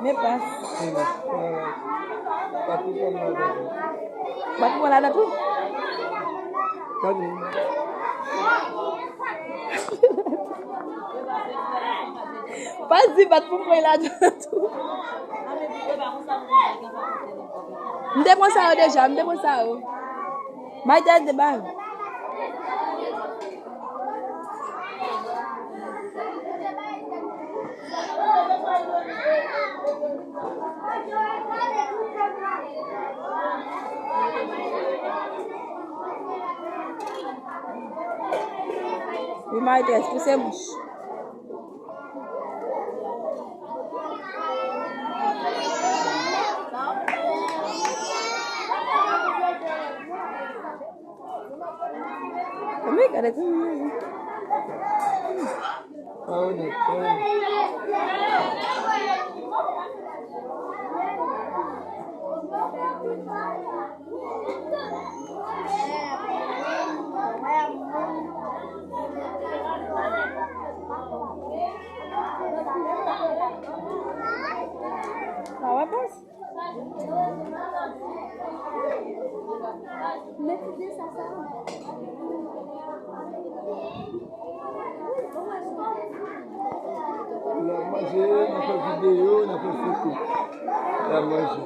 Mais pas. Batu mana ada tuh? Vas-y, va te prendre là tout. M'demo ça déjà, m'demo ça. Mais t'as de bas. Oui, mais t'es poussé mouche. Kami kada tu. Oh, ni. Bawa bos. On a mangé, on a fait vidéo, on a fait photo. On a mangé.